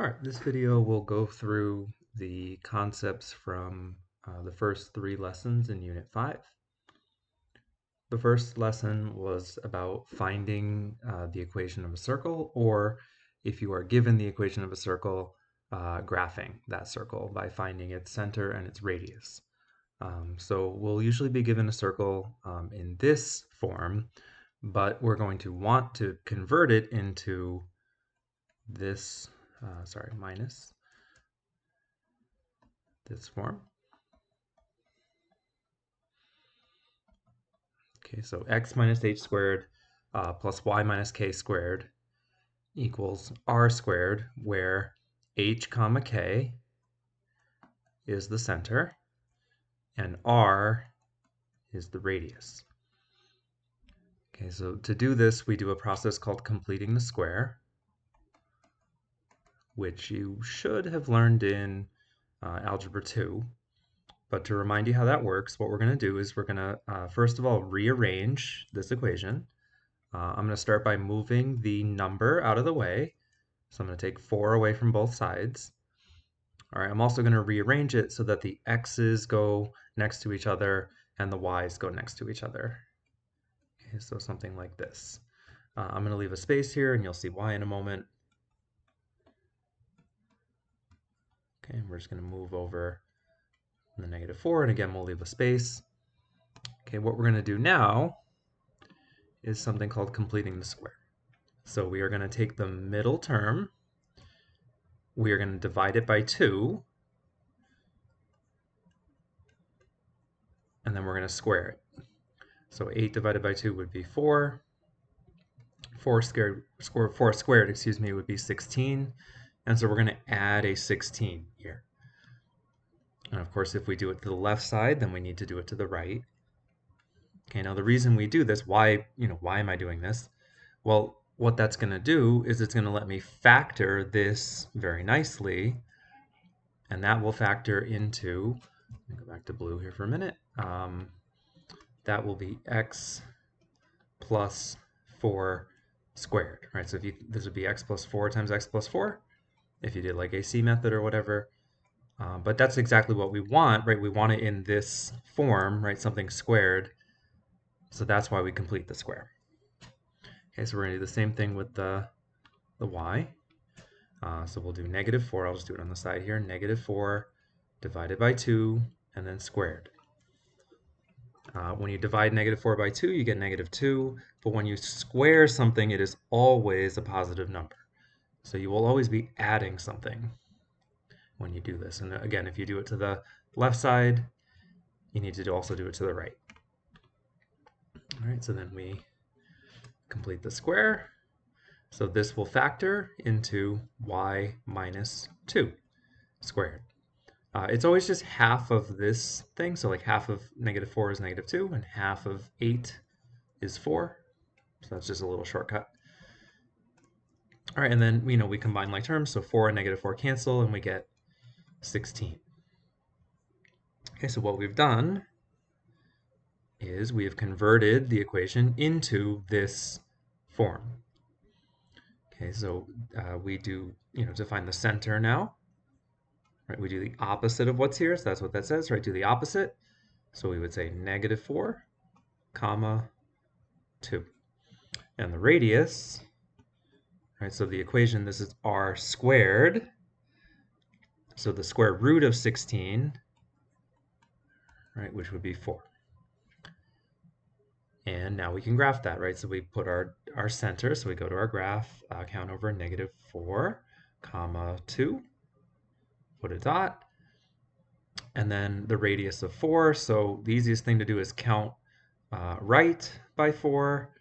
All right, this video will go through the concepts from the first 3 lessons in Unit 5. The first lesson was about finding the equation of a circle, or if you are given the equation of a circle, graphing that circle by finding its center and its radius. So we'll usually be given a circle in this form, but we're going to want to convert it into this, minus this form. Okay, so x minus h squared plus y minus k squared equals r squared, where h comma k is the center and r is the radius. Okay, so to do this, we do a process called completing the square, which you should have learned in Algebra 2. But to remind you how that works, what we're going to do is we're going to, first of all, rearrange this equation. I'm going to start by moving the number out of the way. So I'm going to take 4 away from both sides. All right, I'm also going to rearrange it so that the x's go next to each other and the y's go next to each other. Okay, so something like this. I'm going to leave a space here, and you'll see why in a moment. Okay, we're just going to move over the -4, and again, we'll leave a space. Okay, what we're going to do now is something called completing the square. So we are going to take the middle term, we are going to divide it by 2, and then we're going to square it. So 8 divided by 2 would be 4. 4 squared, would be 16. And so we're going to add a 16 here. And of course, if we do it to the left side, then we need to do it to the right. Okay, now the reason we do this, why am I doing this? Well, what that's going to do is it's going to let me factor this very nicely, and that will factor into, let me go back to blue here for a minute, that will be x plus 4 squared, right? So this would be x plus 4 times x plus 4, if you did like AC method or whatever. But that's exactly what we want, right? We want it in this form, right? Something squared. So that's why we complete the square. Okay, so we're going to do the same thing with the y. So we'll do -4. I'll just do it on the side here. -4 divided by 2 and then squared. When you divide -4 by 2, you get -2. But when you square something, it is always a positive number. So you will always be adding something when you do this. And again, if you do it to the left side, you need to also do it to the right. All right, so then we complete the square. So this will factor into y minus 2 squared. It's always just half of this thing. So like half of -4 is -2, and half of 8 is 4. So that's just a little shortcut. All right, and then we combine like terms. So 4 and -4 cancel, and we get 16. Okay, so what we've done is we have converted the equation into this form. Okay, so we do, to find the center now, right? We do the opposite of what's here, so that's what that says, right? Do the opposite. So we would say -4, comma, 2. And the radius, right? So the equation, this is r squared. So the square root of 16, right, which would be 4. And now we can graph that, right? So we put our center, so we go to our graph, count over -4, comma 2, put a dot, and then the radius of 4. So the easiest thing to do is count right by 4,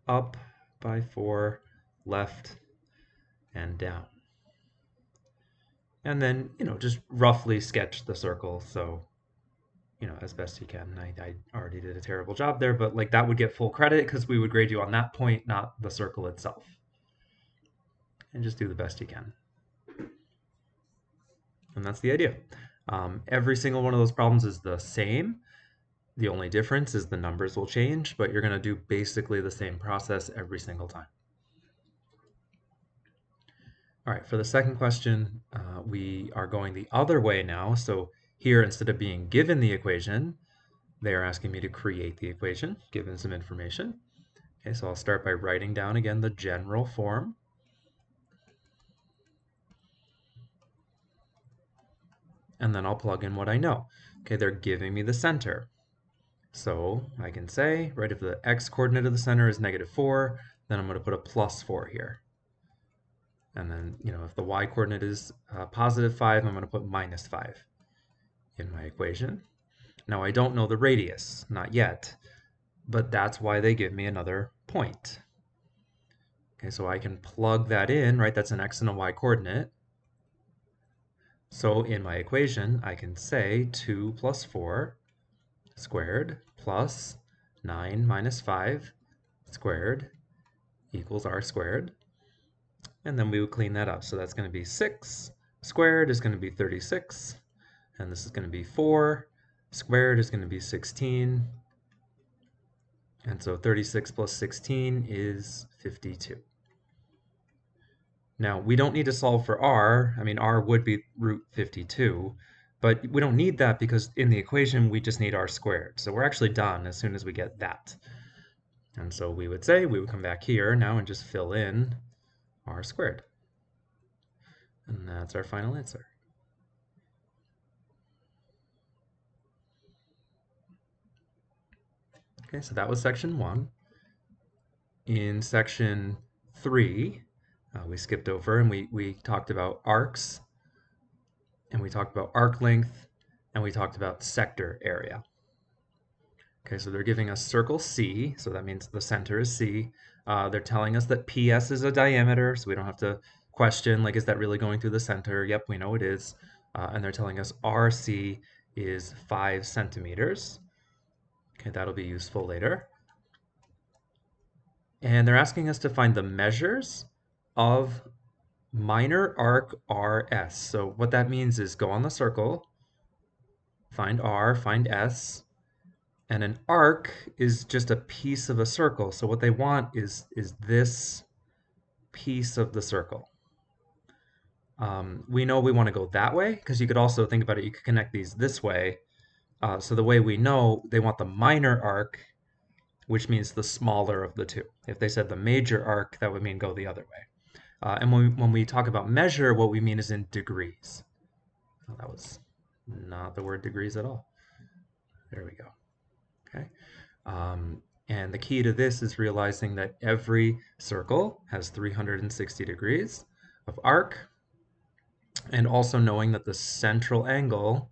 up by 4, left and down. And then, just roughly sketch the circle. So, as best you can. I already did a terrible job there, but like that would get full credit because we would grade you on that point, not the circle itself. And just do the best you can. And that's the idea. Every single one of those problems is the same. The only difference is the numbers will change, but you're going to do basically the same process every single time. All right, for the second question, we are going the other way now. So here, instead of being given the equation, they are asking me to create the equation, given some information. Okay, so I'll start by writing down again the general form. And then I'll plug in what I know. Okay, they're giving me the center. So I can say, right, if the x-coordinate of the center is -4, then I'm going to put a +4 here. And then, if the y-coordinate is +5, I'm going to put -5 in my equation. Now I don't know the radius, not yet, but that's why they give me another point. Okay, so I can plug that in, right? That's an x and a y coordinate. So in my equation, I can say 2 plus 4 squared plus 9 minus 5 squared equals r squared. And then we would clean that up. So that's going to be 6 squared is going to be 36. And this is going to be 4 squared is going to be 16. And so 36 plus 16 is 52. Now, we don't need to solve for r. I mean, r would be root 52, but we don't need that because in the equation, we just need r squared. So we're actually done as soon as we get that. And so we would come back here now and just fill in r squared. And that's our final answer. Okay, so that was section 1. In section 3, we skipped over and we talked about arcs, and we talked about arc length, and we talked about sector area. Okay, so they're giving us circle C, so that means the center is C. They're telling us that PS is a diameter, so we don't have to question, like, is that really going through the center? Yep, we know it is. And they're telling us RC is 5 centimeters. Okay, that'll be useful later. And they're asking us to find the measures of minor arc RS. So what that means is go on the circle, find R, find S, and an arc is just a piece of a circle. So what they want is this piece of the circle. We know we want to go that way because you could also think about it, you could connect these this way. So the way we know, they want the minor arc, which means the smaller of the two. If they said the major arc, that would mean go the other way. And when we talk about measure, what we mean is in degrees. Oh, that was not the word degrees at all. There we go. Okay. And the key to this is realizing that every circle has 360 degrees of arc, and also knowing that the central angle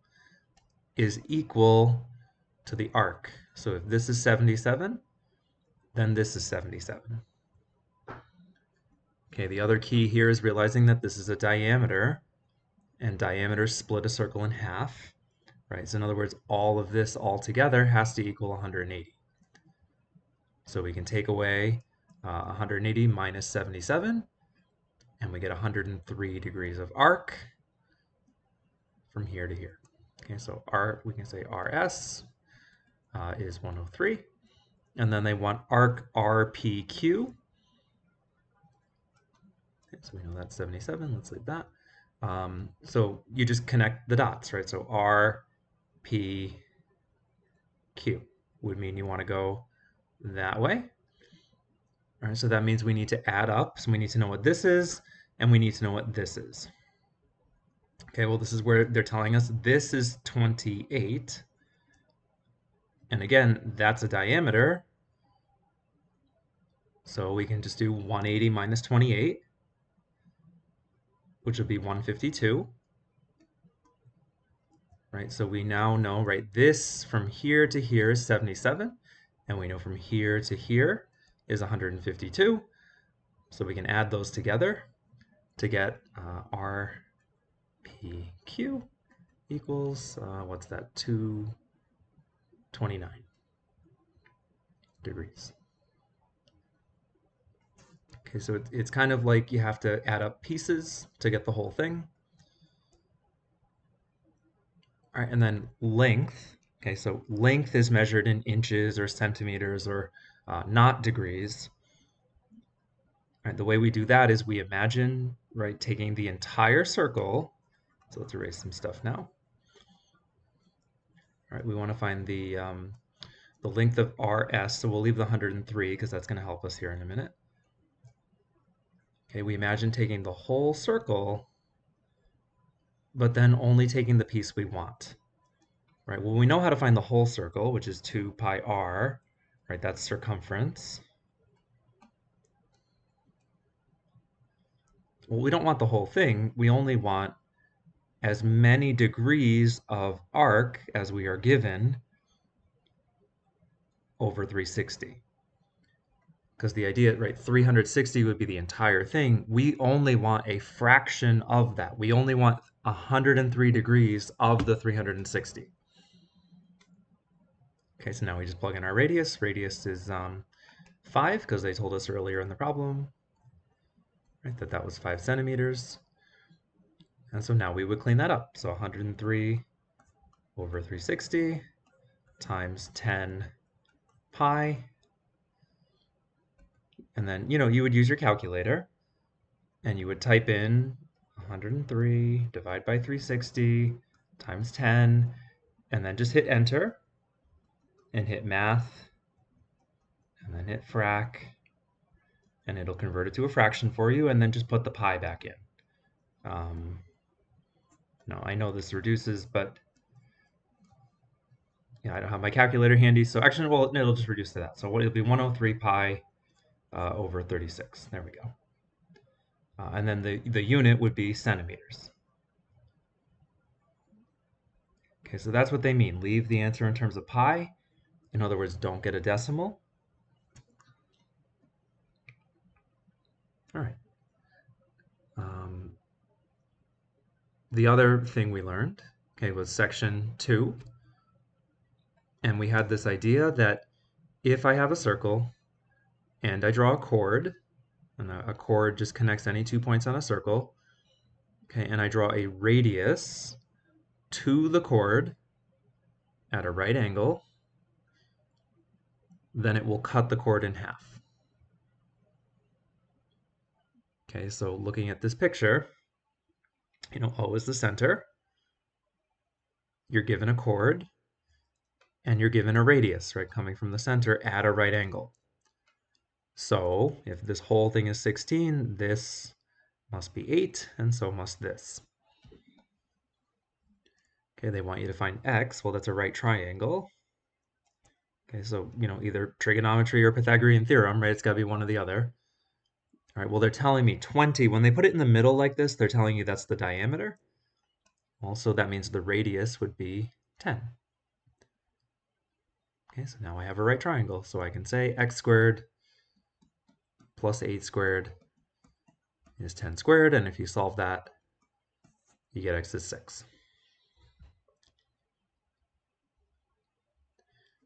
is equal to the arc. So if this is 77, then this is 77. Okay, the other key here is realizing that this is a diameter, and diameters split a circle in half, right? So in other words, all of this all together has to equal 180. So we can take away 180 minus 77, and we get 103 degrees of arc from here to here. Okay, so we can say RS is 103, and then they want arc RPQ. Okay, so we know that's 77. Let's leave that. So you just connect the dots, right? So RPQ would mean you want to go that way. All right, so that means we need to add up. So we need to know what this is, and we need to know what this is. Okay, well, this is where they're telling us this is 28. And again, that's a diameter. So we can just do 180 minus 28, which would be 152. Right, so we now know, right, this from here to here is 77. And we know from here to here is 152. So we can add those together to get RPQ equals, what's that, 229 degrees. Okay, so it's kind of like you have to add up pieces to get the whole thing. All right, and then length. Okay, so length is measured in inches or centimeters or not degrees. All right, the way we do that is we imagine right, taking the entire circle. So let's erase some stuff now. All right, we want to find the length of RS, so we'll leave the 103 because that's going to help us here in a minute. Okay, we imagine taking the whole circle, but then only taking the piece we want. Right, well, we know how to find the whole circle, which is 2 pi r, right? That's circumference. Well, we don't want the whole thing. We only want as many degrees of arc as we are given over 360. Because the idea, right, 360 would be the entire thing. We only want a fraction of that. We only want 103 degrees of the 360. Okay, so now we just plug in our radius. Radius is 5, because they told us earlier in the problem, right, that was 5 centimeters. And so now we would clean that up. So 103 over 360 times 10 pi. And then, you would use your calculator and you would type in 103 divided by 360 times 10, and then just hit enter and hit math and then hit frac, and it'll convert it to a fraction for you, and then just put the pi back in. No, I know this reduces, but yeah, I don't have my calculator handy. So actually, well, it'll just reduce to that. So it'll be 103 pi over 36. There we go. And then the unit would be centimeters. Okay, so that's what they mean. Leave the answer in terms of pi. In other words, don't get a decimal. All right. The other thing we learned, okay, was section 2. And we had this idea that if I have a circle and I draw a chord, and a chord just connects any 2 points on a circle, okay, and I draw a radius to the chord at a right angle, then it will cut the chord in half. Okay, so looking at this picture, O is the center. You're given a chord, and you're given a radius, right, coming from the center at a right angle. So if this whole thing is 16, this must be 8, and so must this. Okay, they want you to find x. Well, that's a right triangle. Okay, so, either trigonometry or Pythagorean theorem, right? It's got to be one or the other. All right, well, they're telling me 20. When they put it in the middle like this, they're telling you that's the diameter. Also, that means the radius would be 10. Okay, so now I have a right triangle. So I can say x squared plus 8 squared is 10 squared. And if you solve that, you get x is 6.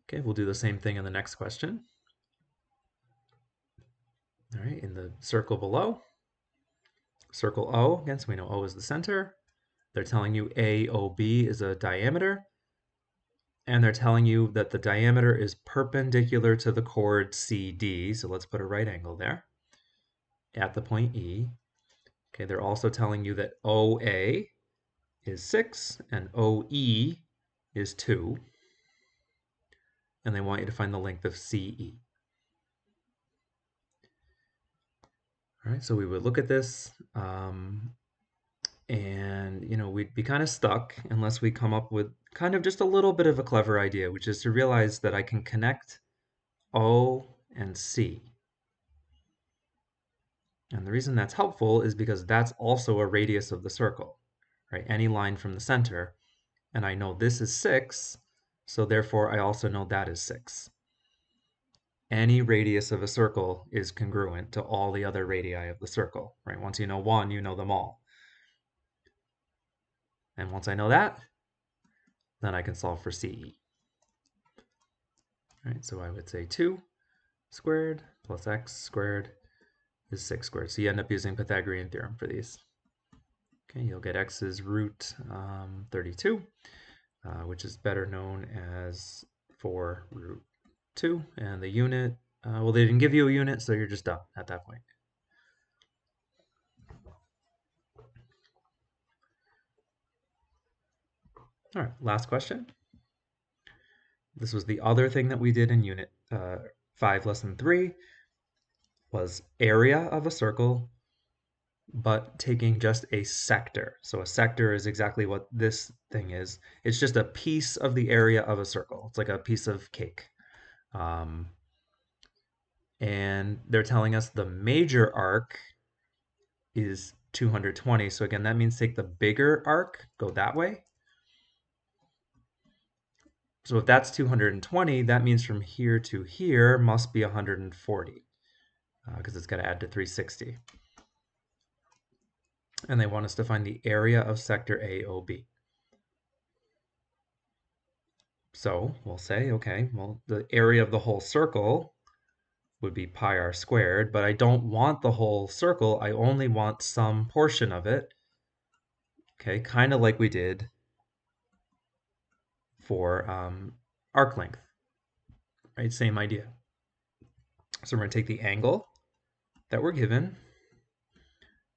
Okay, we'll do the same thing in the next question. All right, in the circle below, circle O, again, so we know O is the center. They're telling you AOB is a diameter, and they're telling you that the diameter is perpendicular to the chord CD, so let's put a right angle there, at the point E. Okay, they're also telling you that OA is 6 and OE is 2, and they want you to find the length of CE. All right, so we would look at this, and we'd be kind of stuck unless we come up with kind of just a little bit of a clever idea, which is to realize that I can connect O and C. And the reason that's helpful is because that's also a radius of the circle, right? Any line from the center, and I know this is 6, so therefore I also know that is 6. Any radius of a circle is congruent to all the other radii of the circle, right? Once you know one, you know them all. And once I know that, then I can solve for CE. All right, so I would say 2 squared plus x squared is 6 squared. So you end up using Pythagorean theorem for these. Okay, you'll get x is root 32, which is better known as 4 root 2. And the unit, well, they didn't give you a unit, so you're just done at that point. All right, last question. This was the other thing that we did in Unit 5, Lesson 3, was area of a circle, but taking just a sector. So a sector is exactly what this thing is. It's just a piece of the area of a circle. It's like a piece of cake. Um, and they're telling us the major arc is 220. So again, that means take the bigger arc, go that way. So if that's 220, that means from here to here must be 140 because it's got to add to 360. And they want us to find the area of sector AOB. So we'll say, okay, well, the area of the whole circle would be pi r squared, but I don't want the whole circle. I only want some portion of it. Okay, kind of like we did for arc length, right? Same idea. So we're going to take the angle that we're given,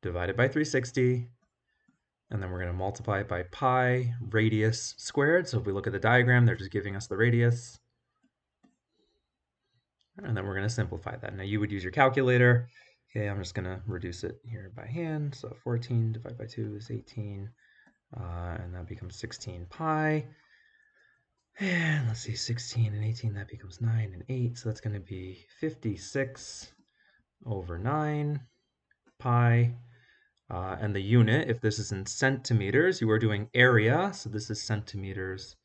divide it by 360, and then we're going to multiply it by pi radius squared. So if we look at the diagram, they're just giving us the radius. And then we're going to simplify that. Now you would use your calculator. Okay, I'm just going to reduce it here by hand. So 14 divided by 2 is 18, and that becomes 16 pi. And let's see, 16 and 18, that becomes 9 and 8. So that's going to be 56 over 9 pi. And the unit, if this is in centimeters, you are doing area. So this is centimeters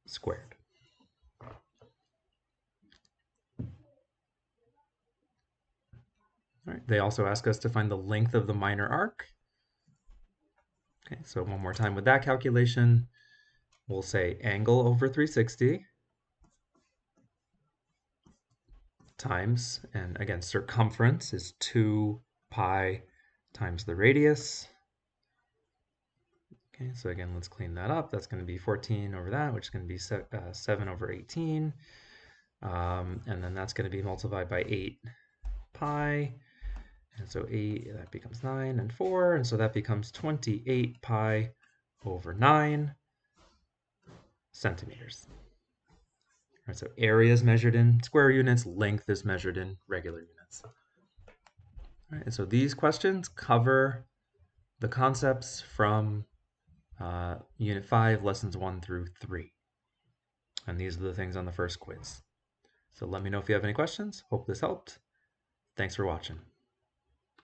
squared. All right. They also ask us to find the length of the minor arc. Okay, so one more time with that calculation, we'll say angle over 360 times, and again, circumference is 2 pi times the radius. Okay, so again, let's clean that up. That's going to be 14 over that, which is going to be 7 over 18. And then that's going to be multiplied by 8 pi. And so 8, that becomes 9 and 4. And so that becomes 28 pi over 9 centimeters. All right, so area is measured in square units, length is measured in regular units. All right, and so these questions cover the concepts from Unit 5, Lessons 1 through 3. And these are the things on the first quiz. So let me know if you have any questions. Hope this helped. Thanks for watching.